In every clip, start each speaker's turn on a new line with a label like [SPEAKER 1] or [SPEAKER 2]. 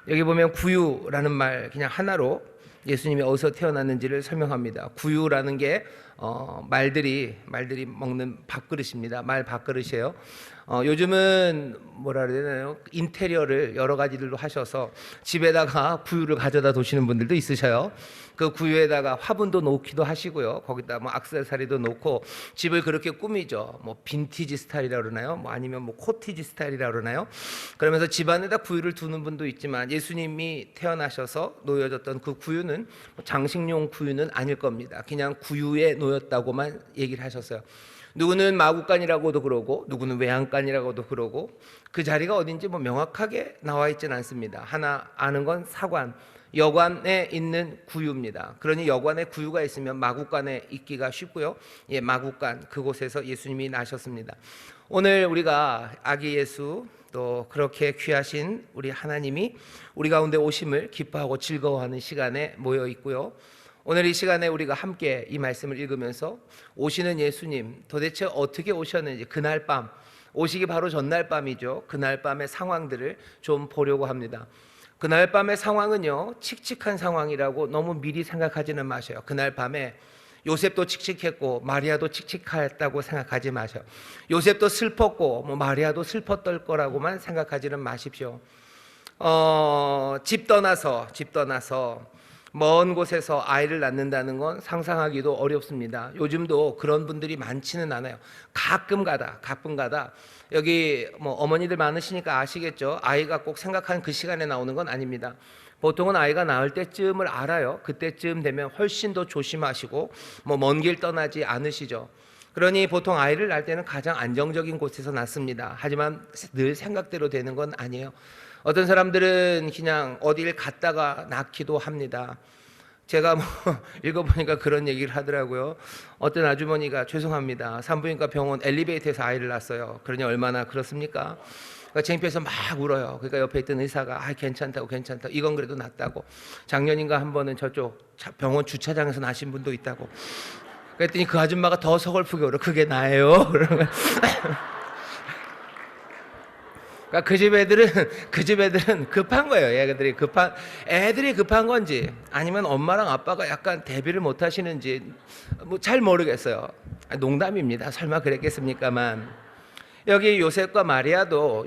[SPEAKER 1] 여기 보면 구유라는 말 그냥 하나로 예수님이 어디서 태어났는지를 설명합니다. 구유라는 게 말들이 먹는 밥그릇입니다. 말 밥그릇이에요. 요즘은 뭐라 그래야 되나요? 인테리어를 여러 가지들로 하셔서 집에다가 구유를 가져다 두시는 분들도 있으셔요. 그 구유에다가 화분도 놓기도 하시고요. 거기다 뭐 액세서리도 놓고 집을 그렇게 꾸미죠. 뭐 빈티지 스타일이라 그러나요? 뭐 아니면 뭐 코티지 스타일이라 그러나요? 그러면서 집안에다 구유를 두는 분도 있지만 예수님이 태어나셔서 놓여졌던 그 구유는 장식용 구유는 아닐 겁니다. 그냥 구유에 놓였다고만 얘기를 하셨어요. 누구는 마구간이라고도 그러고 누구는 외양간이라고도 그러고 그 자리가 어딘지 뭐 명확하게 나와 있지는 않습니다. 하나 아는 건 사관, 여관에 있는 구유입니다. 그러니 여관에 구유가 있으면 마구간에 있기가 쉽고요. 예, 마구간 그곳에서 예수님이 나셨습니다. 오늘 우리가 아기 예수 또 그렇게 귀하신 우리 하나님이 우리 가운데 오심을 기뻐하고 즐거워하는 시간에 모여 있고요. 오늘 이 시간에 우리가 함께 이 말씀을 읽으면서 오시는 예수님 도대체 어떻게 오셨는지 그날 밤 오시기 바로 전날 밤이죠. 그날 밤의 상황들을 좀 보려고 합니다. 그날 밤의 상황은요 칙칙한 상황이라고 너무 미리 생각하지는 마세요. 그날 밤에 요셉도 칙칙했고 마리아도 칙칙했다고 생각하지 마세요. 요셉도 슬펐고 마리아도 슬펐을 거라고만 생각하지는 마십시오. 집 떠나서 먼 곳에서 아이를 낳는다는 건 상상하기도 어렵습니다. 요즘도 그런 분들이 많지는 않아요. 가끔 가다 여기 어머니들 많으시니까 아시겠죠? 아이가 꼭 생각한 그 시간에 나오는 건 아닙니다. 보통은 아이가 낳을 때쯤을 알아요. 그때쯤 되면 훨씬 더 조심하시고 먼 길 떠나지 않으시죠. 그러니 보통 아이를 낳을 때는 가장 안정적인 곳에서 낳습니다. 하지만 늘 생각대로 되는 건 아니에요. 어떤 사람들은 그냥 어딜 갔다가 낳기도 합니다. 제가 읽어보니까 그런 얘기를 하더라고요. 어떤 아주머니가 죄송합니다. 산부인과 병원 엘리베이터에서 아이를 낳았어요. 그러니 얼마나 그렇습니까? 그러니까 창피해서 막 울어요. 그러니까 옆에 있던 의사가 괜찮다고 이건 그래도 낫다고. 작년인가 한 번은 저쪽 병원 주차장에서 낳으신 분도 있다고. 그랬더니 그 아줌마가 더 서글프게 울어. 그게 나예요. 그러니까 그 집 애들은 급한 거예요. 애들이 급한 건지 아니면 엄마랑 아빠가 약간 대비를 못 하시는지 잘 모르겠어요. 농담입니다. 설마 그랬겠습니까만 여기 요셉과 마리아도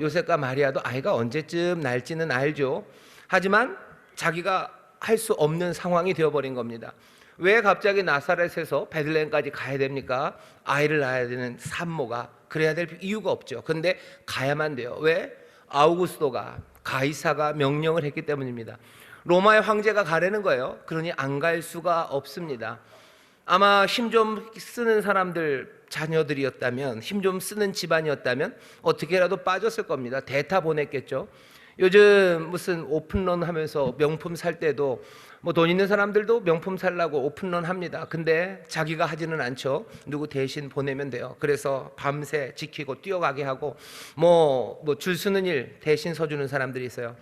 [SPEAKER 1] 아이가 언제쯤 날지는 알죠. 하지만 자기가 할 수 없는 상황이 되어버린 겁니다. 왜 갑자기 나사렛에서 베들레헴까지 가야 됩니까? 아이를 낳아야 되는 산모가 그래야 될 이유가 없죠. 근데 가야만 돼요. 왜? 아우구스도가 가이사가 명령을 했기 때문입니다. 로마의 황제가 가라는 거예요. 그러니 안 갈 수가 없습니다. 아마 힘 좀 쓰는 사람들 자녀들이었다면, 힘 좀 쓰는 집안이었다면 어떻게라도 빠졌을 겁니다. 대타 보냈겠죠. 요즘 무슨 오픈런 하면서 명품 살 때도 돈 있는 사람들도 명품 살라고 오픈런 합니다. 근데 자기가 하지는 않죠. 누구 대신 보내면 돼요. 그래서 밤새 지키고 뛰어가게 하고 줄 서는 일 대신 서주는 사람들이 있어요.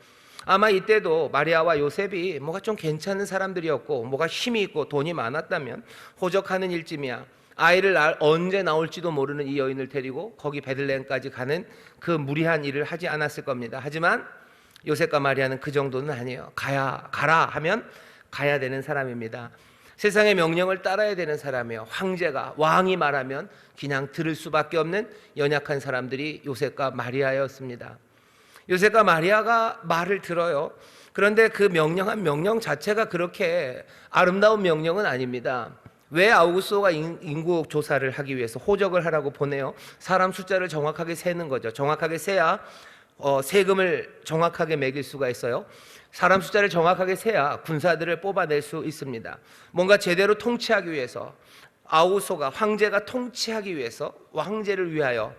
[SPEAKER 1] 아마 이때도 마리아와 요셉이 뭐가 좀 괜찮은 사람들이었고 뭐가 힘이 있고 돈이 많았다면 호적하는 일쯤이야 아이를 언제 나올지도 모르는 이 여인을 데리고 거기 베들레헴까지 가는 그 무리한 일을 하지 않았을 겁니다. 하지만 요셉과 마리아는 그 정도는 아니에요. 가라 하면 가야 되는 사람입니다. 세상의 명령을 따라야 되는 사람이에요. 황제가 왕이 말하면 그냥 들을 수밖에 없는 연약한 사람들이 요셉과 마리아였습니다. 요셉과 마리아가 말을 들어요. 그런데 그 명령 자체가 그렇게 아름다운 명령은 아닙니다. 왜 아우구스도가 인구 조사를 하기 위해서 호적을 하라고 보내요? 사람 숫자를 정확하게 세는 거죠. 정확하게 세야 세금을 정확하게 매길 수가 있어요. 사람 숫자를 정확하게 세야 군사들을 뽑아낼 수 있습니다. 뭔가 제대로 통치하기 위해서 아우구스도가 황제가 통치하기 위해서 황제를 위하여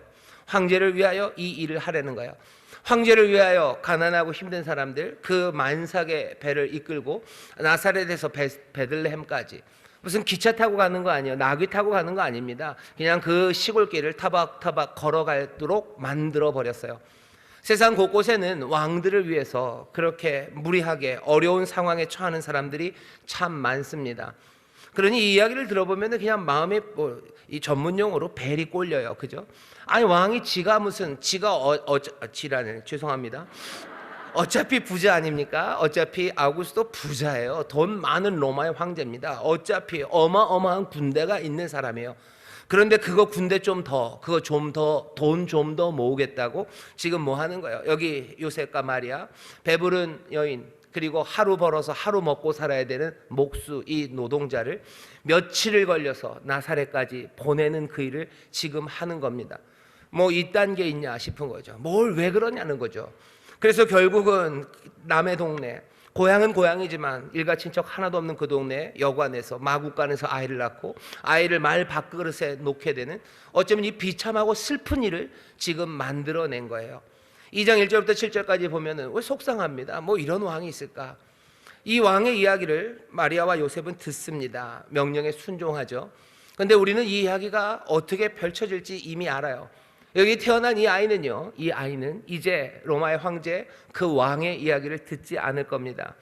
[SPEAKER 1] 이 일을 하려는 거예요. 황제를 위하여 가난하고 힘든 사람들 그 만삭의 배를 이끌고 나사렛에서 베들레헴까지 무슨 기차 타고 가는 거 아니에요. 나귀 타고 가는 거 아닙니다. 그냥 그 시골길을 타박타박 걸어가도록 만들어 버렸어요. 세상 곳곳에는 왕들을 위해서 그렇게 무리하게 어려운 상황에 처하는 사람들이 참 많습니다. 그러니 이 이야기를 들어보면 그냥 마음에 이 전문용어로 벨이 꼴려요. 그죠? 아니 왕이 지라네 죄송합니다. 어차피 부자 아닙니까? 어차피 아우구스도 부자예요. 돈 많은 로마의 황제입니다. 어차피 어마어마한 군대가 있는 사람이에요. 그런데 그거 군대 좀 더, 그거 좀 더, 돈 좀 더 모으겠다고 지금 뭐 하는 거예요? 여기 요셉과 마리아, 배부른 여인, 그리고 하루 벌어서 하루 먹고 살아야 되는 목수, 이 노동자를 며칠을 걸려서 나사렛까지 보내는 그 일을 지금 하는 겁니다. 뭐 이딴 게 있냐 싶은 거죠. 뭘 왜 그러냐는 거죠. 그래서 결국은 남의 동네, 고향은 고향이지만 일가 친척 하나도 없는 그 동네 여관에서 마구간에서 아이를 낳고 아이를 말 밥그릇에 놓게 되는, 어쩌면 이 비참하고 슬픈 일을 지금 만들어낸 거예요. 2장 1절부터 7절까지 보면은 왜 속상합니다. 뭐 이런 왕이 있을까? 이 왕의 이야기를 마리아와 요셉은 듣습니다. 명령에 순종하죠. 그런데 우리는 이 이야기가 어떻게 펼쳐질지 이미 알아요. 여기 태어난 이 아이는요, 이 아이는 이제 로마의 황제 그 왕의 이야기를 듣지 않을 겁니다.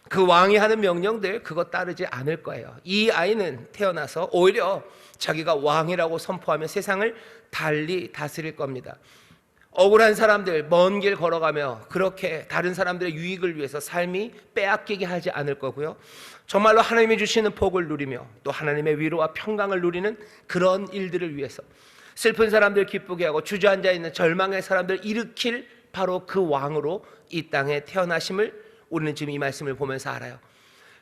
[SPEAKER 1] 그 왕이 하는 명령들 그거 따르지 않을 거예요. 이 아이는 태어나서 오히려 자기가 왕이라고 선포하며 세상을 달리 다스릴 겁니다. 억울한 사람들 먼 길 걸어가며 그렇게 다른 사람들의 유익을 위해서 삶이 빼앗기게 하지 않을 거고요. 정말로 하나님이 주시는 복을 누리며 또 하나님의 위로와 평강을 누리는 그런 일들을 위해서 슬픈 사람들 기쁘게 하고 주저앉아 있는 절망의 사람들 일으킬 바로 그 왕으로 이 땅에 태어나심을 우리는 지금 이 말씀을 보면서 알아요.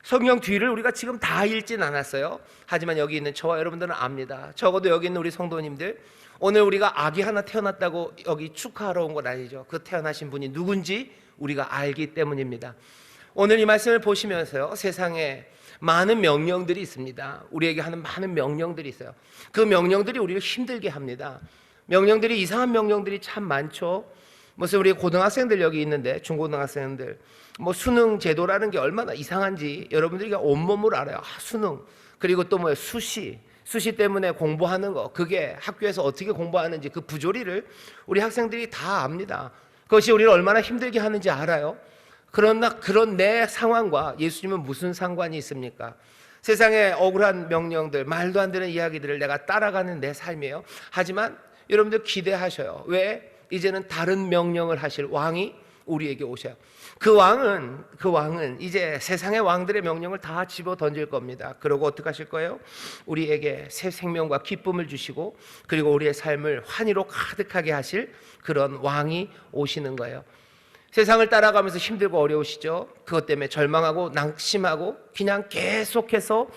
[SPEAKER 1] 성경 뒤를 우리가 지금 다 읽진 않았어요. 하지만 여기 있는 저와 여러분들은 압니다. 적어도 여기 있는 우리 성도님들, 오늘 우리가 아기 하나 태어났다고 여기 축하하러 온 건 아니죠. 그 태어나신 분이 누군지 우리가 알기 때문입니다. 오늘 이 말씀을 보시면서요, 세상에 많은 명령들이 있습니다. 우리에게 하는 많은 명령들이 있어요. 그 명령들이 우리를 힘들게 합니다. 명령들이, 이상한 명령들이 참 많죠. 무슨 우리 고등학생들 여기 있는데, 중고등학생들 뭐 수능 제도라는 게 얼마나 이상한지 여러분들이 온몸으로 알아요. 수능, 그리고 또 뭐 수시 때문에 공부하는 거, 그게 학교에서 어떻게 공부하는지 그 부조리를 우리 학생들이 다 압니다. 그것이 우리를 얼마나 힘들게 하는지 알아요. 그러나 그런 내 상황과 예수님은 무슨 상관이 있습니까? 세상의 억울한 명령들, 말도 안 되는 이야기들을 내가 따라가는 내 삶이에요. 하지만 여러분들 기대하셔요. 왜? 이제는 다른 명령을 하실 왕이 우리에게 오셔요. 그 왕은 이제 세상의 왕들의 명령을 다 집어 던질 겁니다. 그러고 어떻게 하실 거예요? 우리에게 새 생명과 기쁨을 주시고 그리고 우리의 삶을 환희로 가득하게 하실 그런 왕이 오시는 거예요. 세상을 따라가면서 힘들고 어려우시죠? 그것 때문에 절망하고 낙심하고 그냥 계속해서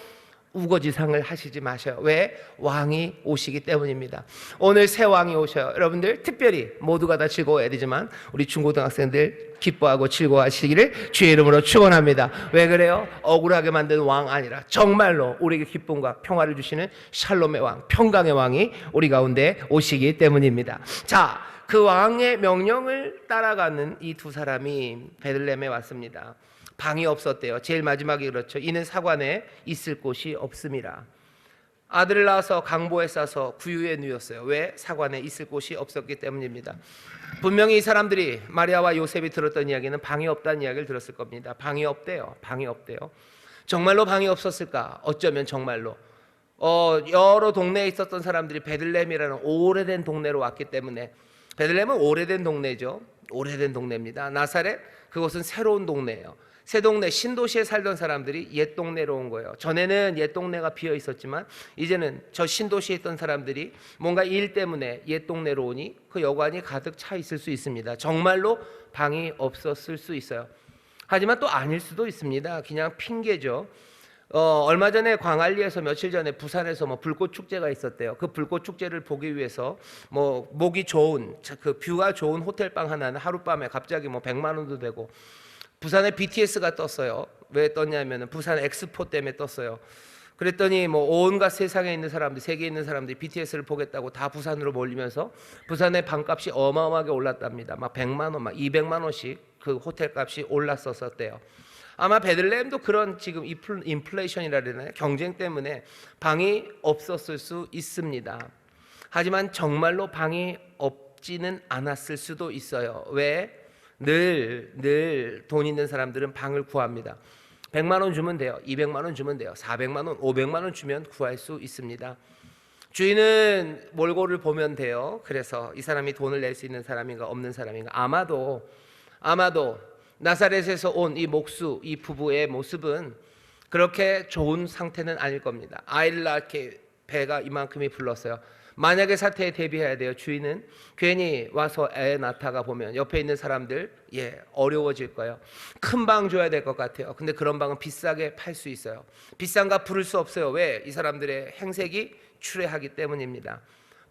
[SPEAKER 1] 우거지상을 하시지 마셔요. 왜? 왕이 오시기 때문입니다. 오늘 새 왕이 오셔요. 여러분들 특별히 모두가 다 즐거워야 되지만 우리 중고등학생들 기뻐하고 즐거워하시기를 주의 이름으로 축원합니다. 왜 그래요? 억울하게 만든 왕 아니라 정말로 우리에게 기쁨과 평화를 주시는 샬롬의 왕, 평강의 왕이 우리 가운데 오시기 때문입니다. 자, 그 왕의 명령을 따라가는 이 두 사람이 베들레헴에 왔습니다. 방이 없었대요. 제일 마지막에 그렇죠. 이는 사관에 있을 곳이 없음이라. 아들을 낳아서 강보에 싸서 구유에 누웠어요. 왜? 사관에 있을 곳이 없었기 때문입니다. 분명히 이 사람들이 마리아와 요셉이 들었던 이야기는 방이 없다는 이야기를 들었을 겁니다. 방이 없대요. 방이 없대요. 정말로 방이 없었을까? 어쩌면 정말로 여러 동네에 있었던 사람들이 베들레헴이라는 오래된 동네로 왔기 때문에, 베들레헴은 오래된 동네죠. 오래된 동네입니다. 나사렛, 그것은 새로운 동네예요. 새 동네, 신도시에 살던 사람들이 옛 동네로 온 거예요. 전에는 옛 동네가 비어 있었지만 이제는 저 신도시에 있던 사람들이 뭔가 일 때문에 옛 동네로 오니 그 여관이 가득 차 있을 수 있습니다. 정말로 방이 없었을 수 있어요. 하지만 또 아닐 수도 있습니다. 그냥 핑계죠. 얼마 전에 광안리에서, 며칠 전에 부산에서 불꽃 축제가 있었대요. 그 불꽃 축제를 보기 위해서 목이 좋은, 그 뷰가 좋은 호텔방 하나는 하룻밤에 갑자기 100만 원도 되고, 부산에 BTS가 떴어요. 왜 떴냐면은 부산 엑스포 때문에 떴어요. 그랬더니 온갖 세상에 있는 사람들, 세계에 있는 사람들이 BTS를 보겠다고 다 부산으로 몰리면서 부산의 방값이 어마어마하게 올랐답니다. 100만 원, 200만 원씩 그 호텔 값이 올랐었대요. 아마 베들레헴도 그런 지금 인플레이션이라 그러나요? 경쟁 때문에 방이 없었을 수 있습니다. 하지만 정말로 방이 없지는 않았을 수도 있어요. 왜? 늘 돈 있는 사람들은 방을 구합니다. 100만 원 주면 돼요. 200만 원 주면 돼요. 400만 원, 500만 원 주면 구할 수 있습니다. 주인은 몰골을 보면 돼요. 그래서 이 사람이 돈을 낼 수 있는 사람인가 없는 사람인가. 아마도 나사렛에서 온 이 목수, 이 부부의 모습은 그렇게 좋은 상태는 아닐 겁니다. 아이를 낳게 배가 이만큼이 불렀어요. 만약에 사태에 대비해야 돼요. 주인은 괜히 와서 애 낳다가 보면 옆에 있는 사람들 어려워질 거예요. 큰 방 줘야 될 것 같아요. 근데 그런 방은 비싸게 팔 수 있어요. 비싼 값 부를 수 없어요. 왜? 이 사람들의 행색이 추레하기 때문입니다.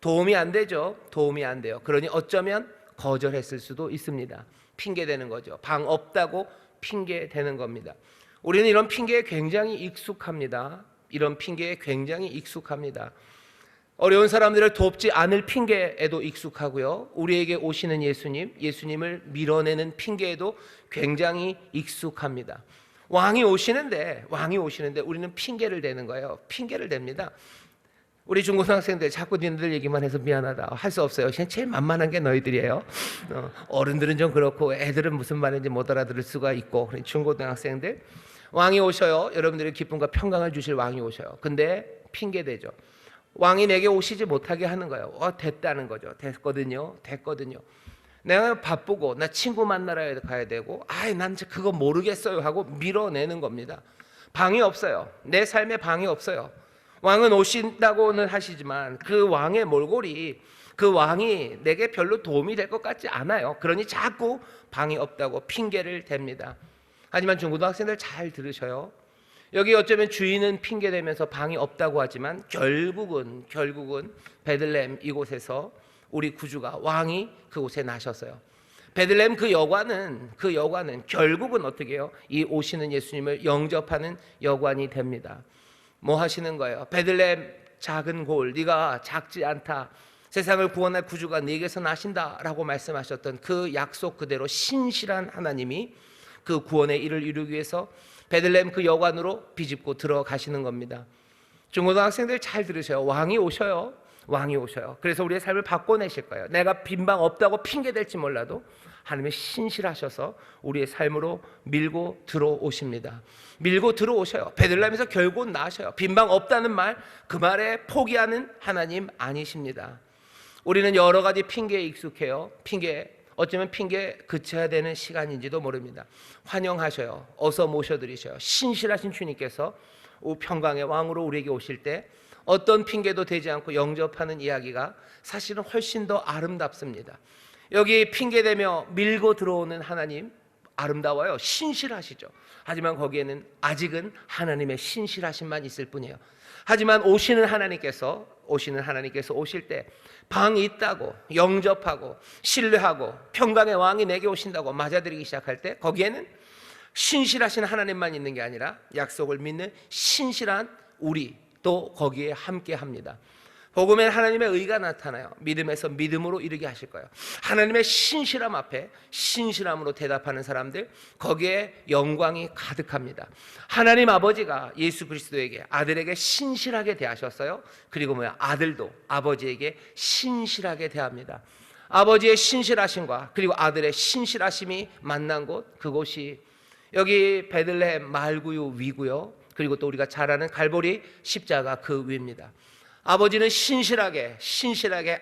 [SPEAKER 1] 도움이 안 되죠. 도움이 안 돼요. 그러니 어쩌면 거절했을 수도 있습니다. 핑계 대는 거죠. 방 없다고 핑계 대는 겁니다. 우리는 이런 핑계에 굉장히 익숙합니다. 이런 핑계에 굉장히 익숙합니다. 어려운 사람들을 돕지 않을 핑계에도 익숙하고요. 우리에게 오시는 예수님을 밀어내는 핑계에도 굉장히 익숙합니다. 왕이 오시는데 우리는 핑계를 대는 거예요. 핑계를 댑니다. 우리 중고등학생들 자꾸 니네들 얘기만 해서 미안하다. 할 수 없어요. 그냥 제일 만만한 게 너희들이에요. 어른들은 좀 그렇고 애들은 무슨 말인지 못 알아들을 수가 있고. 중고등학생들 왕이 오셔요. 여러분들의 기쁨과 평강을 주실 왕이 오셔요. 근데 핑계 대죠. 왕이 내게 오시지 못하게 하는 거예요. 됐다는 거죠. 됐거든요. 내가 바쁘고 나 친구 만나러 가야 되고 난 그거 모르겠어요 하고 밀어내는 겁니다. 방이 없어요. 내 삶에 방이 없어요. 왕은 오신다고는 하시지만 그 왕의 몰골이, 그 왕이 내게 별로 도움이 될 것 같지 않아요. 그러니 자꾸 방이 없다고 핑계를 댑니다. 하지만 중고등학생들 잘 들으셔요. 여기 어쩌면 주인은 핑계대면서 방이 없다고 하지만 결국은 베들레헴 이곳에서 우리 구주가 왕이 그곳에 나셨어요. 베들레헴 그 여관은 결국은 어떻게 해요? 이 오시는 예수님을 영접하는 여관이 됩니다. 뭐 하시는 거예요? 베들레헴 작은 골, 네가 작지 않다. 세상을 구원할 구주가 네게서 나신다라고 말씀하셨던 그 약속 그대로 신실한 하나님이 그 구원의 일을 이루기 위해서 베들레헴 그 여관으로 비집고 들어가시는 겁니다. 중고등학생들 잘 들으셔요. 왕이 오셔요. 그래서 우리의 삶을 바꿔내실 거예요. 내가 빈방 없다고 핑계댈지 몰라도 하나님이 신실하셔서 우리의 삶으로 밀고 들어오십니다. 밀고 들어오셔요. 베들레헴에서 결국 나셔요. 빈방 없다는 말, 그 말에 포기하는 하나님 아니십니다. 우리는 여러 가지 핑계에 익숙해요. 어쩌면 핑계 그쳐야 되는 시간인지도 모릅니다. 환영하셔요. 어서 모셔드리셔요. 신실하신 주님께서 평강의 왕으로 우리에게 오실 때 어떤 핑계도 되지 않고 영접하는 이야기가 사실은 훨씬 더 아름답습니다. 여기 핑계대며 밀고 들어오는 하나님 아름다워요. 신실하시죠. 하지만 거기에는 아직은 하나님의 신실하심만 있을 뿐이에요. 하지만 오시는 하나님께서 오실 때 방이 있다고 영접하고 신뢰하고 평강의 왕이 내게 오신다고 맞아들이기 시작할 때 거기에는 신실하신 하나님만 있는 게 아니라 약속을 믿는 신실한 우리도 거기에 함께합니다. 복음에 하나님의 의가 나타나요. 믿음에서 믿음으로 이르게 하실 거예요. 하나님의 신실함 앞에 신실함으로 대답하는 사람들, 거기에 영광이 가득합니다. 하나님 아버지가 예수 그리스도에게, 아들에게 신실하게 대하셨어요. 그리고 아들도 아버지에게 신실하게 대합니다. 아버지의 신실하심과 그리고 아들의 신실하심이 만난 곳, 그곳이 여기 베들레헴 말구유 위고요. 그리고 또 우리가 잘 아는 갈보리 십자가 그 위입니다. 아버지는 신실하게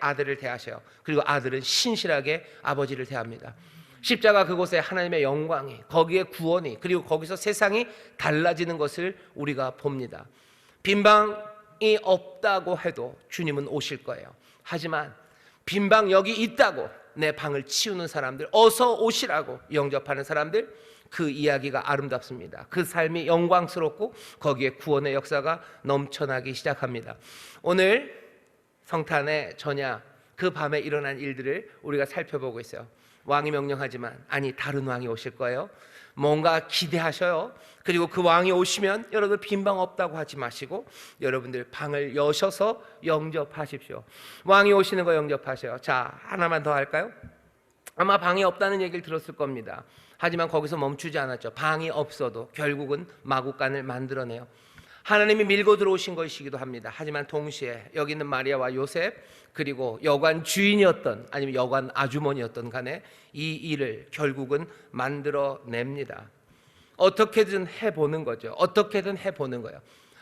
[SPEAKER 1] 아들을 대하셔요. 그리고 아들은 신실하게 아버지를 대합니다. 십자가 그곳에 하나님의 영광이, 거기에 구원이, 그리고 거기서 세상이 달라지는 것을 우리가 봅니다. 빈방이 없다고 해도 주님은 오실 거예요. 하지만 빈방 여기 있다고 내 방을 치우는 사람들, 어서 오시라고 영접하는 사람들, 그 이야기가 아름답습니다. 그 삶이 영광스럽고 거기에 구원의 역사가 넘쳐나기 시작합니다. 오늘 성탄의 전야 그 밤에 일어난 일들을 우리가 살펴보고 있어요. 왕이 명령하지만 다른 왕이 오실 거예요. 뭔가 기대하셔요. 그리고 그 왕이 오시면 여러분 빈방 없다고 하지 마시고 여러분들 방을 여셔서 영접하십시오. 왕이 오시는 거 영접하셔요. 자, 하나만 더 할까요? 아마 방이 없다는 얘기를 들었을 겁니다. 하지만 거기서 멈추지 않았죠. 방이 없어도 결국은 마구간을 만들어내요. 하나님이 밀고 들어오신 것이기도 합니다. 하지만 동시에 여기 있는 마리아와 요셉, 그리고 여관 주인이었던 아니면 여관 아주머니였던 간에 이 일을 결국은 만들어냅니다. 어떻게든 해보는 거죠.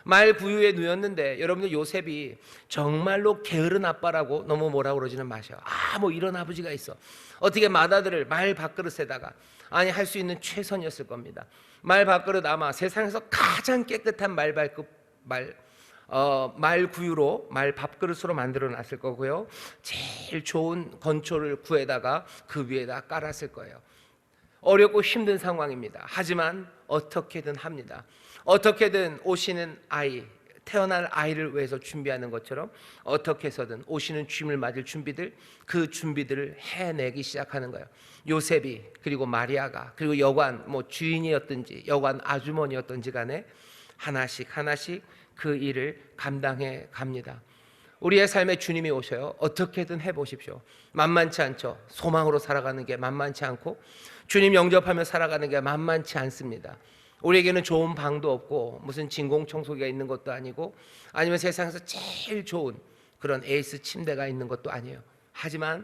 [SPEAKER 1] 말 구유에 누였는데 여러분들 요셉이 정말로 게으른 아빠라고 너무 뭐라 그러지는 마셔요. 뭐 이런 아버지가 있어. 어떻게 맏아들을 말 밥그릇에다가 아니 할 수 있는 최선이었을 겁니다. 말밥그릇 아마 세상에서 가장 깨끗한 말구유로 말밥그릇으로 만들어 놨을 거고요. 제일 좋은 건초를 구해다가 그 위에다 깔았을 거예요. 어렵고 힘든 상황입니다. 하지만 어떻게든 합니다. 어떻게든 오시는 아이, 태어날 아이를 위해서 준비하는 것처럼 어떻게 해서든 오시는 주님을 맞을 준비들, 그 준비들을 해내기 시작하는 거예요. 요셉이, 그리고 마리아가, 그리고 여관 주인이었든지 여관 아주머니였든지 간에 하나씩 그 일을 감당해 갑니다. 우리의 삶에 주님이 오셔요. 어떻게든 해보십시오. 만만치 않죠. 소망으로 살아가는 게 만만치 않고 주님 영접하며 살아가는 게 만만치 않습니다. 우리에게는 좋은 방도 없고 무슨 진공청소기가 있는 것도 아니고 아니면 세상에서 제일 좋은 그런 에이스 침대가 있는 것도 아니에요. 하지만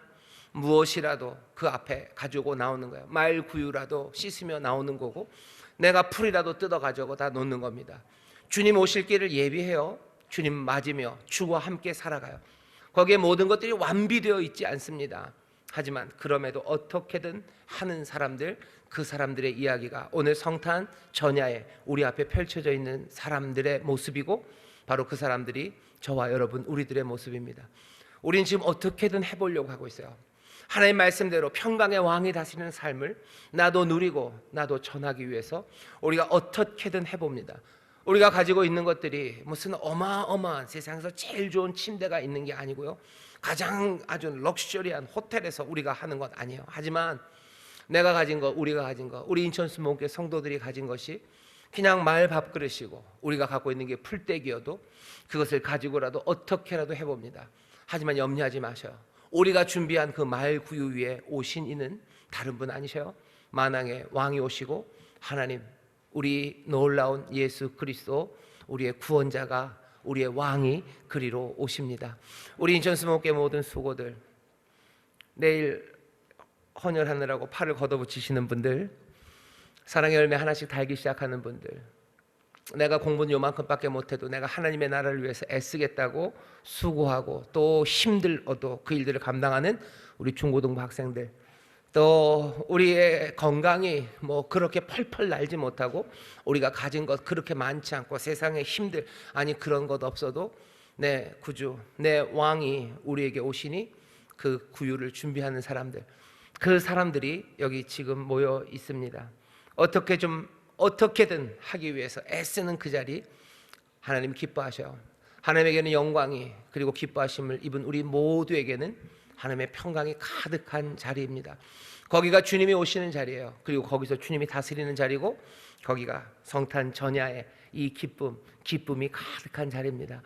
[SPEAKER 1] 무엇이라도 그 앞에 가지고 나오는 거예요. 말구유라도 씻으며 나오는 거고 내가 풀이라도 뜯어 가지고 다 놓는 겁니다. 주님 오실 길을 예비해요. 주님 맞으며 주와 함께 살아가요. 거기에 모든 것들이 완비되어 있지 않습니다. 하지만 그럼에도 어떻게든 하는 사람들, 그 사람들의 이야기가 오늘 성탄 전야에 우리 앞에 펼쳐져 있는 사람들의 모습이고 바로 그 사람들이 저와 여러분 우리들의 모습입니다. 우린 지금 어떻게든 해보려고 하고 있어요. 하나님 말씀대로 평강의 왕이 다스리는 삶을 나도 누리고 나도 전하기 위해서 우리가 어떻게든 해봅니다. 우리가 가지고 있는 것들이 무슨 어마어마한 세상에서 제일 좋은 침대가 있는 게 아니고요. 가장 아주 럭셔리한 호텔에서 우리가 하는 것 아니에요. 하지만 내가 가진 것, 우리가 가진 것, 우리 인천수목교회 성도들이 가진 것이 그냥 말 밥그릇이고 우리가 갖고 있는 게 풀떼기여도 그것을 가지고라도 어떻게라도 해봅니다. 하지만 염려하지 마셔요. 우리가 준비한 그 말구유 위에 오신 이는 다른 분 아니셔요. 만왕의 왕이 오시고 하나님, 우리 놀라운 예수 그리스도, 우리의 구원자가, 우리의 왕이 그리로 오십니다. 우리 인천수목교회 모든 수고들, 내일 헌혈하느라고 팔을 걷어붙이시는 분들, 사랑의 열매 하나씩 달기 시작하는 분들, 내가 공부는 요만큼밖에 못해도 내가 하나님의 나라를 위해서 애쓰겠다고 수고하고 또 힘들어도 그 일들을 감당하는 우리 중고등부 학생들, 또 우리의 건강이 그렇게 펄펄 날지 못하고 우리가 가진 것 그렇게 많지 않고 세상에 힘들 그런 것 없어도 내 구주, 내 왕이 우리에게 오시니 그 구유를 준비하는 사람들, 그 사람들이 여기 지금 모여 있습니다. 어떻게든 하기 위해서 애쓰는 그 자리 하나님 기뻐하셔요. 하나님에게는 영광이 그리고 기뻐하심을 입은 우리 모두에게는 하나님의 평강이 가득한 자리입니다. 거기가 주님이 오시는 자리예요. 그리고 거기서 주님이 다스리는 자리고 거기가 성탄 전야의 이 기쁨이 가득한 자리입니다.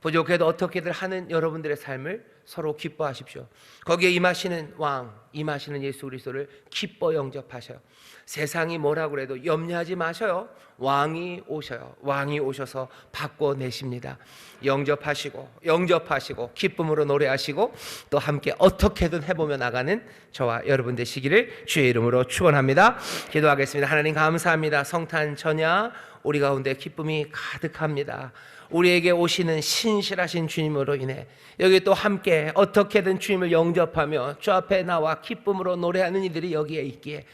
[SPEAKER 1] 부족해도 어떻게든 하는 여러분들의 삶을 서로 기뻐하십시오. 거기에 임하시는 왕, 임하시는 예수 그리스도를 기뻐 영접하셔요. 세상이 뭐라고 그래도 염려하지 마셔요. 왕이 오셔요. 왕이 오셔서 바꿔내십니다. 영접하시고 기쁨으로 노래하시고 또 함께 어떻게든 해보며 나가는 저와 여러분 되시기를 주의 이름으로 축원합니다. 기도하겠습니다. 하나님 감사합니다. 성탄 전야 우리 가운데 기쁨이 가득합니다. 우리에게 오시는 신실하신 주님으로 인해 여기 또 함께 어떻게든 주님을 영접하며 주 앞에 나와 기쁨으로 노래하는 이들이 여기에 있기에,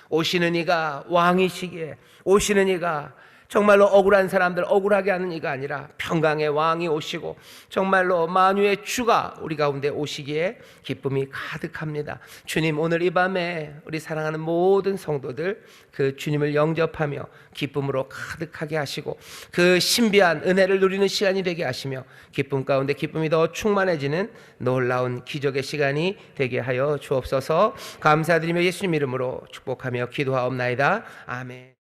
[SPEAKER 1] 오시는 이가 왕이시기에, 오시는 이가 정말로 억울한 사람들 억울하게 하는 이가 아니라 평강의 왕이 오시고 정말로 만유의 주가 우리 가운데 오시기에 기쁨이 가득합니다. 주님, 오늘 이 밤에 우리 사랑하는 모든 성도들 그 주님을 영접하며 기쁨으로 가득하게 하시고 그 신비한 은혜를 누리는 시간이 되게 하시며 기쁨 가운데 기쁨이 더 충만해지는 놀라운 기적의 시간이 되게 하여 주옵소서. 감사드리며 예수님 이름으로 축복하며 기도하옵나이다. 아멘.